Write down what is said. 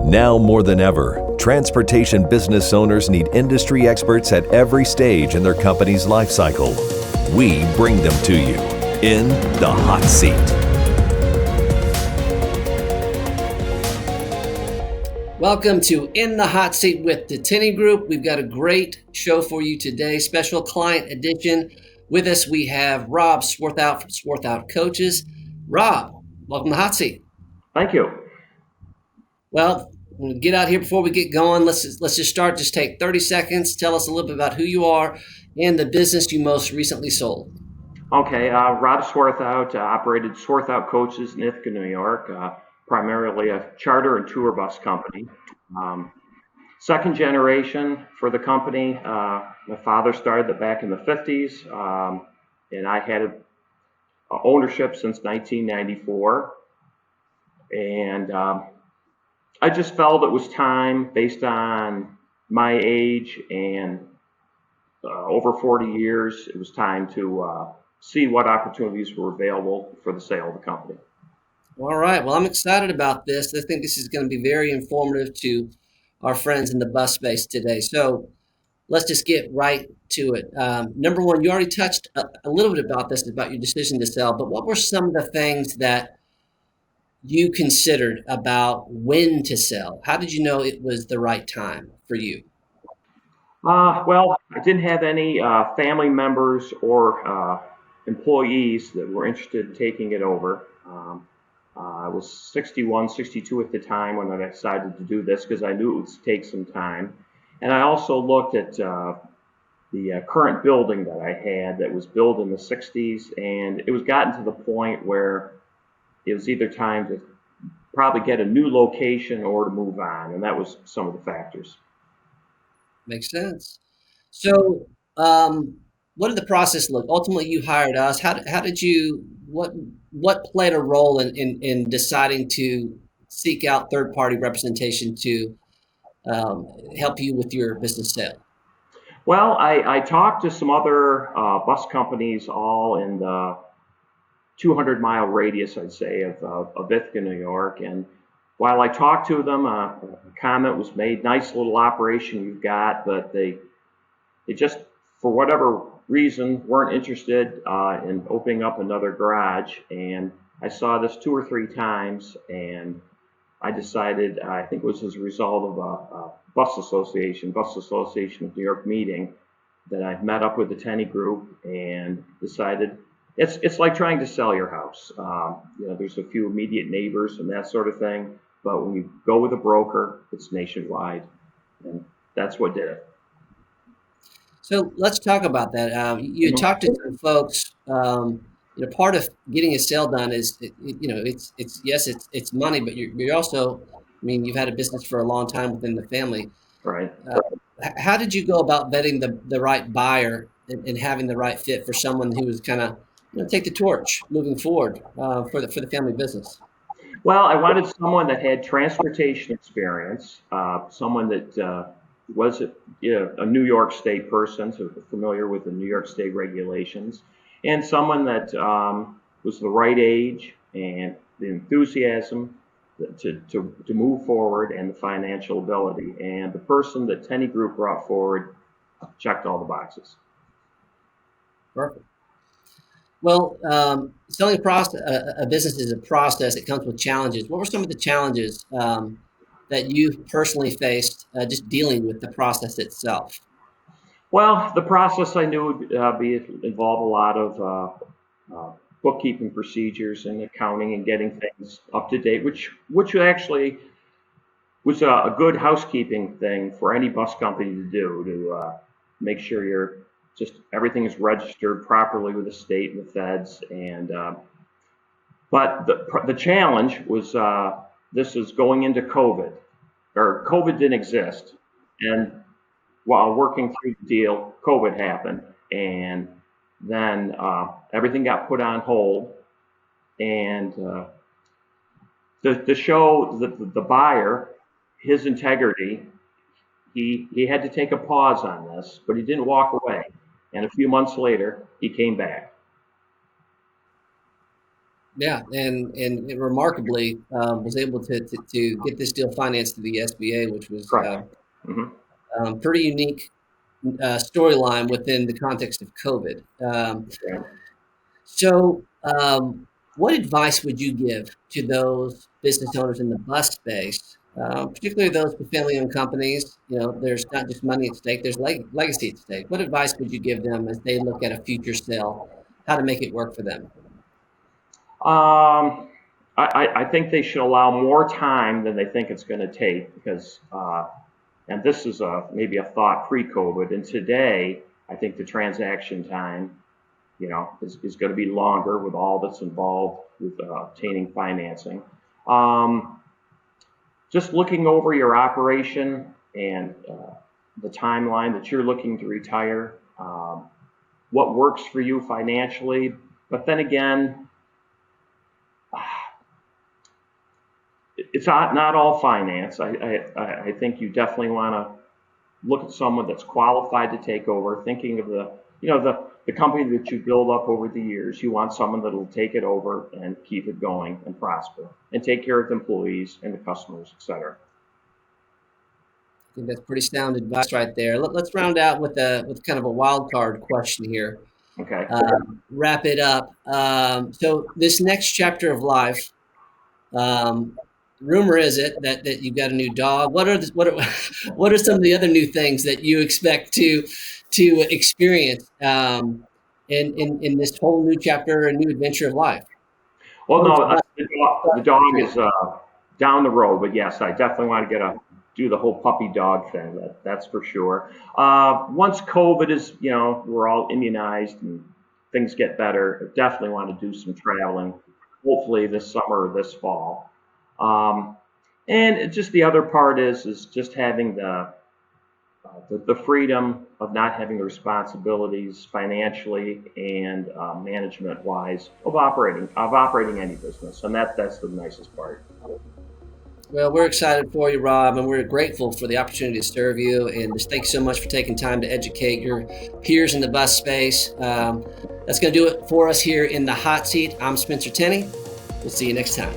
Now more than ever, transportation business owners need industry experts at every stage in their company's life cycle. We bring them to you in the hot seat. Welcome to In the Hot Seat with the Tenney Group. We've got a great show for you today, special client edition. With us, we have Rob Swarthout from Swarthout Coaches. Rob, welcome to the Hot Seat. Thank you. Well, we'll get out here before we get going. Let's just start. Just take 30 seconds. Tell us a little bit about who you are and the business you most recently sold. Okay, Rob Swarthout, operated Swarthout Coaches in Ithaca, New York, primarily a charter and tour bus company. Second generation for the company. My father started it back in the 50s, and I had ownership since 1994. And I just felt it was time, based on my age and over 40 years, it was time to see what opportunities were available for the sale of the company. All right. Well, I'm excited about this. I think this is going to be very informative to our friends in the bus space today. So let's just get right to it. Number one, you already touched a little bit about this, about your decision to sell, but what were some of the things that you considered about when to sell? How did you know it was the right time for you? Well, I didn't have any family members or employees that were interested in taking it over. I was 61, 62 at the time when I decided to do this because I knew it would take some time. And I also looked at the current building that I had that was built in the 60s, and it was gotten to the point where it was either time to probably get a new location or to move on, and that was some of the factors. Makes sense. So what did the process look? Ultimately, you hired us. How did you, what played a role in deciding to seek out third-party representation to help you with your business sale? Well, I talked to some other bus companies all in the 200-mile radius, I'd say, of Ithaca, New York. And while I talked to them, a comment was made, nice little operation you've got, but they just, for whatever reason, weren't interested in opening up another garage. And I saw this 2 or 3 times, and I decided, I think it was as a result of a Bus Association of New York meeting, that I met up with the Tenney Group and decided it's like trying to sell your house. There's a few immediate neighbors and that sort of thing, but when you go with a broker, it's nationwide, and that's what did it. So let's talk about that. You talked to some folks. Part of getting a sale done is, it's money, but you're also, you've had a business for a long time within the family. Right. How did you go about vetting the right buyer and having the right fit for someone who was kind of, take the torch moving forward for the family business? Well, I wanted someone that had transportation experience, someone that was a New York State person, so familiar with the New York State regulations, and someone that was the right age and the enthusiasm to move forward and the financial ability. And the person that Tenney Group brought forward checked all the boxes. Perfect. Well, selling a business is a process. It comes with challenges. What were some of the challenges that you personally faced just dealing with the process itself? Well, the process I knew would involve a lot of bookkeeping procedures and accounting and getting things up to date, which actually was a good housekeeping thing for any bus company to do, to make sure everything is registered properly with the state and the feds. And but the challenge was this is going into COVID, or COVID didn't exist, and while working through the deal, COVID happened, and then everything got put on hold. And to show the buyer his integrity, he had to take a pause on this, but he didn't walk away. And a few months later, he came back. Yeah, and it remarkably was able to get this deal financed through the SBA, which was Correct. Hmm. pretty unique storyline within the context of COVID. Yeah. So, what advice would you give to those business owners in the bus space, particularly those with family-owned companies? You know, there's not just money at stake; there's legacy at stake. What advice would you give them as they look at a future sale, how to make it work for them? Um, I think they should allow more time than they think it's going to take because, and this is maybe a thought pre-COVID, and today I think the transaction time, is going to be longer with all that's involved with obtaining financing. Um, just looking over your operation and the timeline that you're looking to retire, what works for you financially, but then again, it's not all finance. I think you definitely want to look at someone that's qualified to take over, thinking of the company that you build up over the years. You want someone that'll take it over and keep it going and prosper and take care of the employees and the customers, etc. I think that's pretty sound advice right there. Let's round out with kind of a wild card question here. Okay. Wrap it up. So this next chapter of life, um, rumor is it that you've got a new dog. What are some of the other new things that you expect to experience in this whole new chapter and new adventure of life? Well, Post no, bus the dog is down the road, but yes, I definitely want to do the whole puppy dog thing. That's for sure. Once COVID is, we're all immunized and things get better, I definitely want to do some traveling. Hopefully this summer or this fall. Um, and just the other part is just having the freedom of not having the responsibilities financially and management wise of operating any business, and that's the nicest part. Well, we're excited for you, Rob, and we're grateful for the opportunity to serve you. And just thanks so much for taking time to educate your peers in the bus space. That's going to do it for us here in the hot seat. I'm Spencer Tenney. We'll see you next time.